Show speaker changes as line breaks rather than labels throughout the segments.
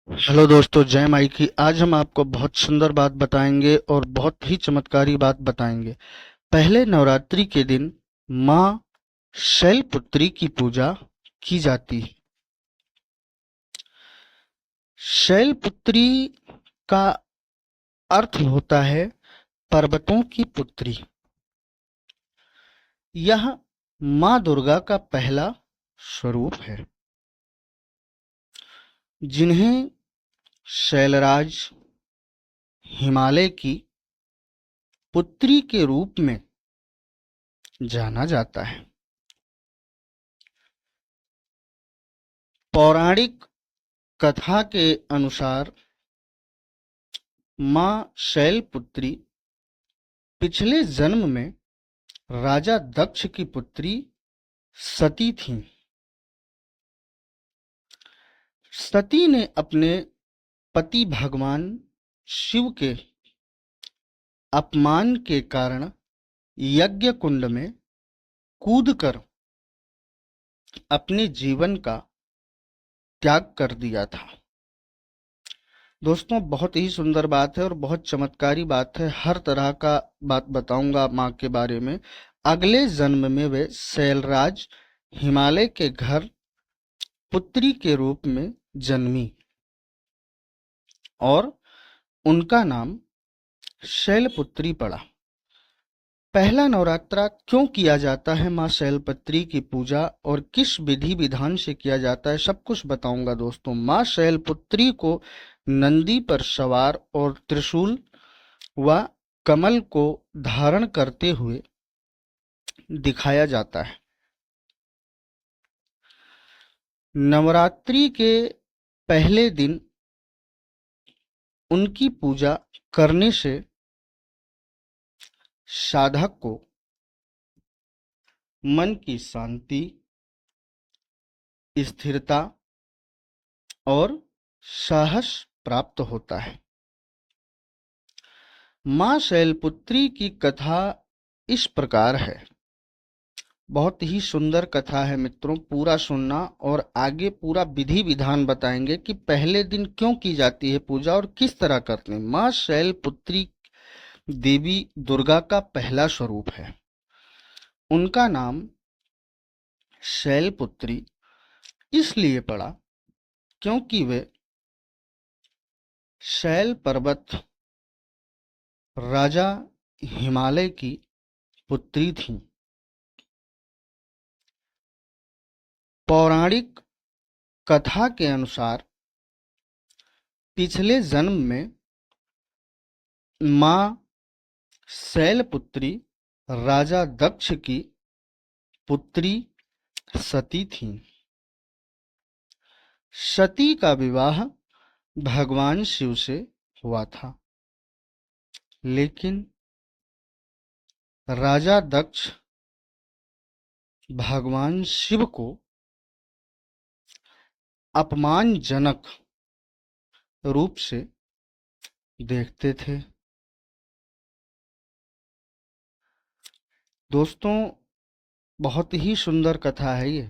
Hello दोस्तों, जय माई की। आज हम आपको बहुत सुंदर बात बताएंगे और बहुत ही चमत्कारी बात बताएंगे। पहले नवरात्रि के दिन माँ शैलपुत्री की पूजा की जाती है। शैलपुत्री का अर्थ होता है पर्वतों की पुत्री। यह माँ दुर्गा का पहला स्वरूप है, जिन्हें शैलराज हिमालय की पुत्री के रूप में जाना जाता है। पौराणिक कथा के अनुसार माँ शैलपुत्री पिछले जन्म में राजा दक्ष की पुत्री सती थीं। सती ने अपने पति भगवान शिव के अपमान के कारण यज्ञ कुंड में कूदकर अपने जीवन का त्याग कर दिया था। दोस्तों, बहुत ही सुंदर बात है और बहुत चमत्कारी बात है। हर तरह का बात बताऊंगा माँ के बारे में। अगले जन्म में वे शैलराज हिमालय के घर पुत्री के रूप में जन्मी और उनका नाम शैलपुत्री पड़ा। पहला नवरात्रा क्यों किया जाता है माँ शैलपुत्री की पूजा और किस विधि विधान से किया जाता है, सब कुछ बताऊंगा दोस्तों। माँ शैलपुत्री को नंदी पर सवार और त्रिशूल व कमल को धारण करते हुए दिखाया जाता है। नवरात्रि के पहले दिन उनकी पूजा करने से साधक को मन की शांति, स्थिरता और साहस प्राप्त होता है। माँ शैलपुत्री की कथा इस प्रकार है। बहुत ही सुंदर कथा है मित्रों, पूरा सुनना और आगे पूरा विधि विधान बताएंगे कि पहले दिन क्यों की जाती है पूजा और किस तरह करते हैं। माँ शैलपुत्री देवी दुर्गा का पहला स्वरूप है। उनका नाम शैलपुत्री इसलिए पड़ा क्योंकि वे शैल पर्वत राजा हिमालय की पुत्री थीं। पौराणिक कथा के अनुसार पिछले जन्म में माँ शैलपुत्री राजा दक्ष की पुत्री सती थीं। सती का विवाह भगवान शिव से हुआ था, लेकिन राजा दक्ष भगवान शिव को अपमानजनक रूप से देखते थे। दोस्तों, बहुत ही सुंदर कथा है ये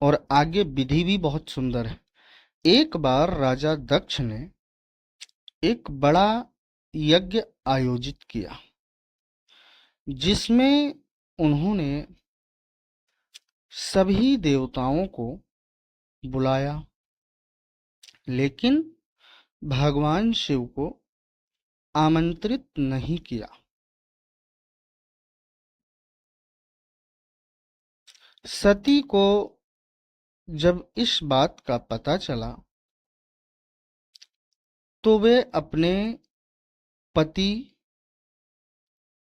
और आगे विधि भी बहुत सुंदर है। एक बार राजा दक्ष ने एक बड़ा यज्ञ आयोजित किया, जिसमें उन्होंने सभी देवताओं को बुलाया, लेकिन भगवान शिव को आमंत्रित नहीं किया। सती को जब इस बात का पता चला तो वे अपने पति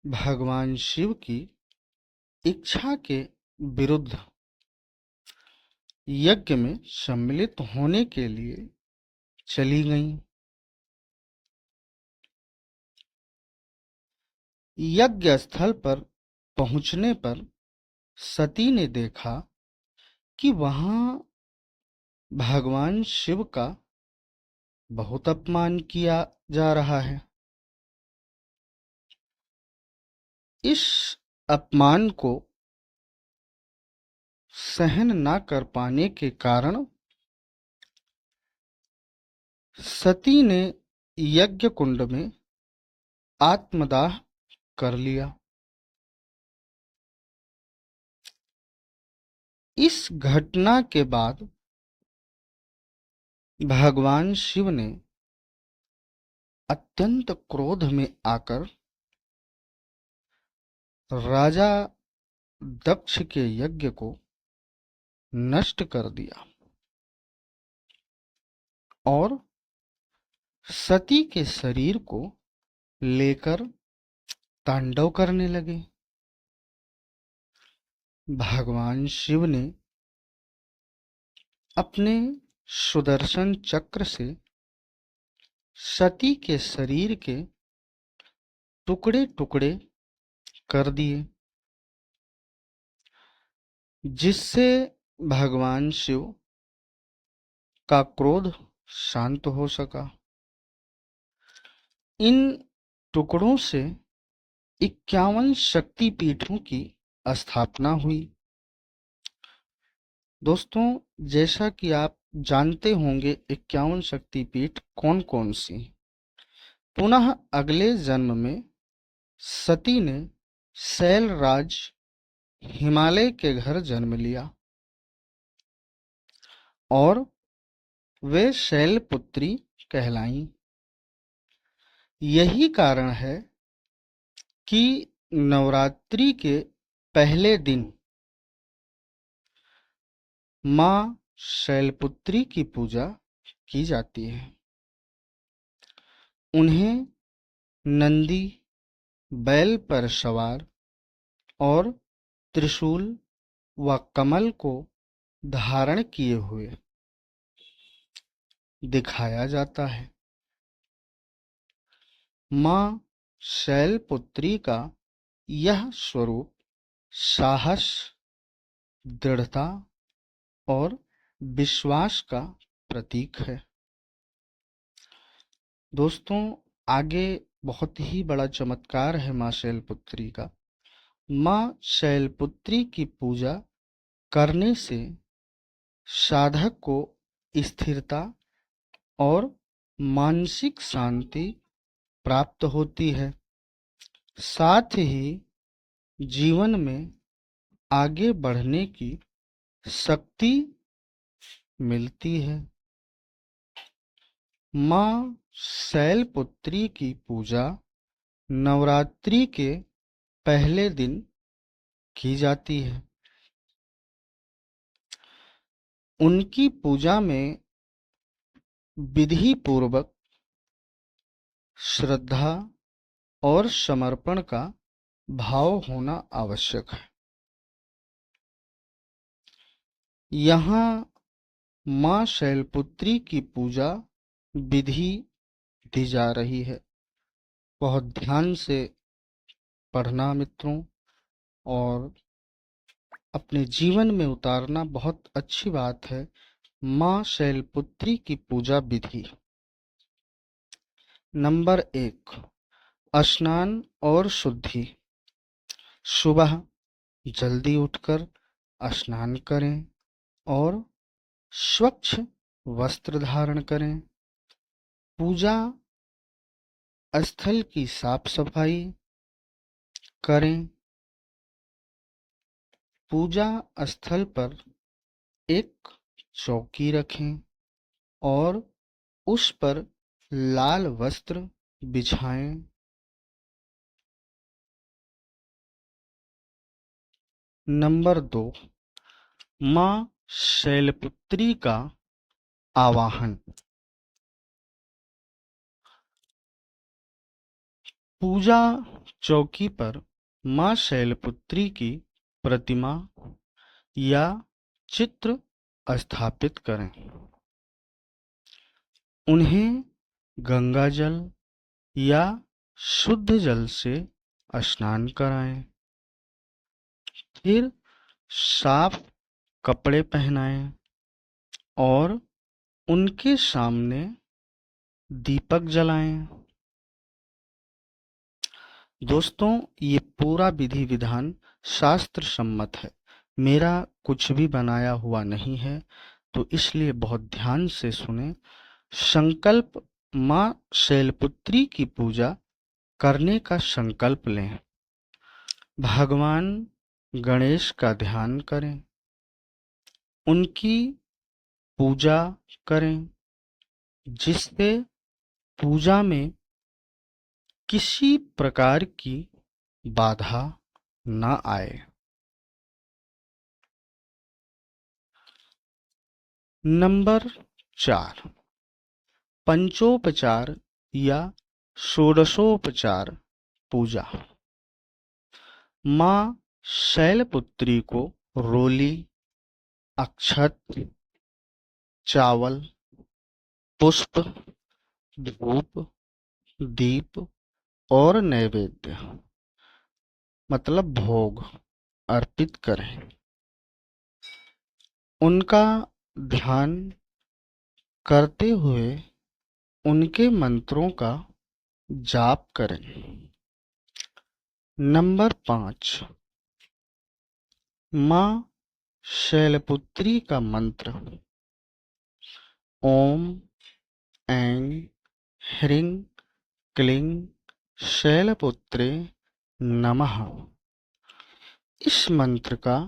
भगवान शिव की इच्छा के विरुद्ध यज्ञ में सम्मिलित होने के लिए चली गईं। यज्ञ स्थल पर पहुंचने पर सती ने देखा कि वहां भगवान शिव का बहुत अपमान किया जा रहा है। इस अपमान को सहन ना कर पाने के कारण सती ने यज्ञ कुंड में आत्मदाह कर लिया। इस घटना के बाद भगवान शिव ने अत्यंत क्रोध में आकर राजा दक्ष के यज्ञ को नष्ट कर दिया और सती के शरीर को लेकर तांडव करने लगे। भगवान शिव ने अपने सुदर्शन चक्र से सती के शरीर के टुकड़े टुकड़े कर दिए, जिससे भगवान शिव का क्रोध शांत हो सका। इन टुकड़ों से 51 शक्तिपीठों की स्थापना हुई। दोस्तों, जैसा कि आप जानते होंगे 51 शक्तिपीठ कौन कौन सी। पुनः अगले जन्म में सती ने शैलराज हिमालय के घर जन्म लिया और वे शैलपुत्री कहलाईं। यही कारण है कि नवरात्रि के पहले दिन मां शैलपुत्री की पूजा की जाती है। उन्हें नंदी, बैल पर सवार और त्रिशूल व कमल को धारण किए हुए दिखाया जाता है। मां शैलपुत्री का यह स्वरूप साहस, दृढ़ता और विश्वास का प्रतीक है। दोस्तों, आगे बहुत ही बड़ा चमत्कार है मां शैलपुत्री का। मां शैलपुत्री की पूजा करने से साधक को स्थिरता और मानसिक शांति प्राप्त होती है। साथ ही जीवन में आगे बढ़ने की शक्ति मिलती है। मां शैलपुत्री की पूजा नवरात्रि के पहले दिन की जाती है। उनकी पूजा में विधि पूर्वक श्रद्धा और समर्पण का भाव होना आवश्यक है। यहाँ मां शैलपुत्री की पूजा विधि दी जा रही है। बहुत ध्यान से पढ़ना मित्रों, और अपने जीवन में उतारना बहुत अच्छी बात है। मां शैलपुत्री की पूजा विधि। नंबर 1, स्नान और शुद्धि। सुबह जल्दी उठकर स्नान करें और स्वच्छ वस्त्र धारण करें। पूजा स्थल की साफ सफाई करें। पूजा स्थल पर एक चौकी रखें और उस पर लाल वस्त्र बिछाएं। नंबर 2, मां शैलपुत्री का आवाहन। पूजा चौकी पर मां शैलपुत्री की प्रतिमा या चित्र स्थापित करें। उन्हें गंगा जल या शुद्ध जल से स्नान कराएं। फिर साफ कपड़े पहनाएं और उनके सामने दीपक जलाएं। दोस्तों, ये पूरा विधि विधान शास्त्र सम्मत है, मेरा कुछ भी बनाया हुआ नहीं है, तो इसलिए बहुत ध्यान से सुने। संकल्प माँ शैलपुत्री की पूजा करने का संकल्प लें। भगवान गणेश का ध्यान करें, उनकी पूजा करें, जिससे पूजा में किसी प्रकार की बाधा न आए। नंबर 4, पंचोपचार या षोडशोपचार पूजा। माँ शैलपुत्री को रोली, अक्षत, चावल, पुष्प, धूप, दीप और नैवेद्य मतलब भोग अर्पित करें। उनका ध्यान करते हुए उनके मंत्रों का जाप करें। नंबर 5, माँ शैलपुत्री का मंत्र ओम ऐं ह्रीं क्लीं शैलपुत्रे नमः। इस मंत्र का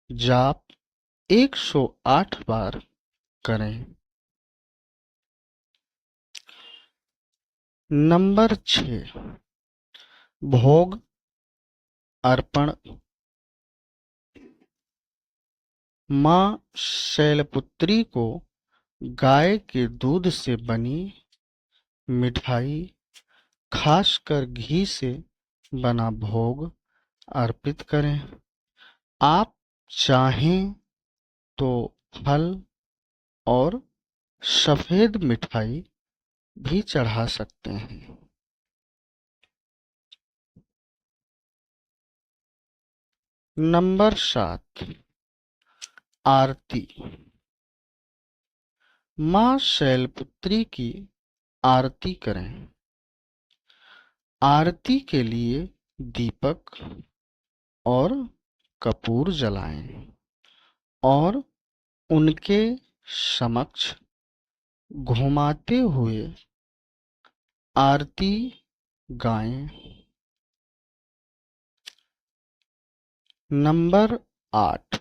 जाप 108 बार करें। नंबर 6, भोग अर्पण। माँ शैलपुत्री को गाय के दूध से बनी मिठाई, खासकर घी से बना भोग अर्पित करें। आप चाहें तो फल और सफेद मिठाई भी चढ़ा सकते हैं। नंबर 7, आरती। माँ शैलपुत्री की आरती करें। आरती के लिए दीपक और कपूर जलाएं और उनके समक्ष घुमाते हुए आरती गाएं। नंबर 8,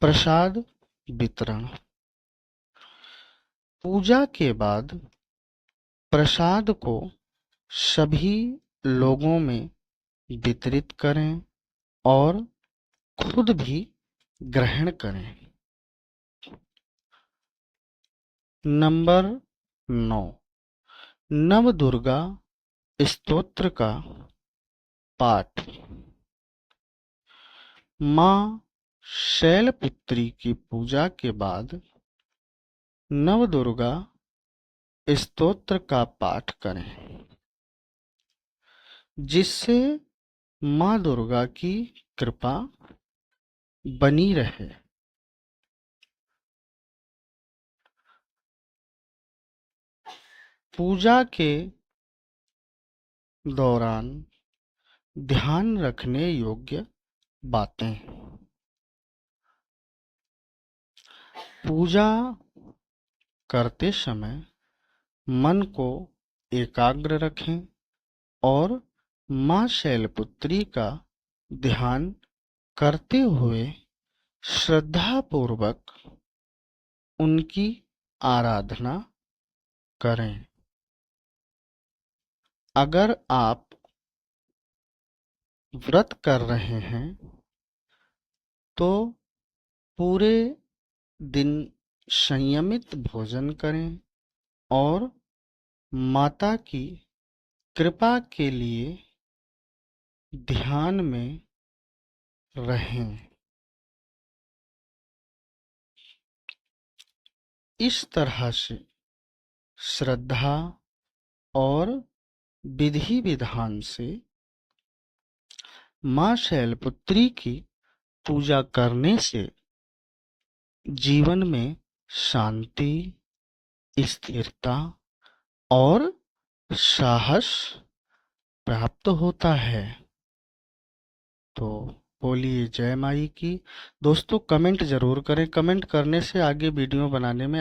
प्रसाद वितरण। पूजा के बाद प्रसाद को सभी लोगों में वितरित करें और खुद भी ग्रहण करें। नंबर 9, नवदुर्गा स्तोत्र का पाठ। माँ शैलपुत्री की पूजा के बाद नवदुर्गा स्तोत्र का पाठ करें, जिससे माँ दुर्गा की कृपा बनी रहे। पूजा के दौरान ध्यान रखने योग्य बातें। पूजा करते समय मन को एकाग्र रखें और माँ शैलपुत्री का ध्यान करते हुए श्रद्धापूर्वक उनकी आराधना करें। अगर आप व्रत कर रहे हैं तो पूरे दिन संयमित भोजन करें और माता की कृपा के लिए ध्यान में रहें। इस तरह से श्रद्धा और विधि विधान से माँ शैलपुत्री की पूजा करने से जीवन में शांति, स्थिरता और साहस प्राप्त होता है। तो बोलिए जय माई की। दोस्तों कमेंट जरूर करें, कमेंट करने से आगे वीडियो बनाने में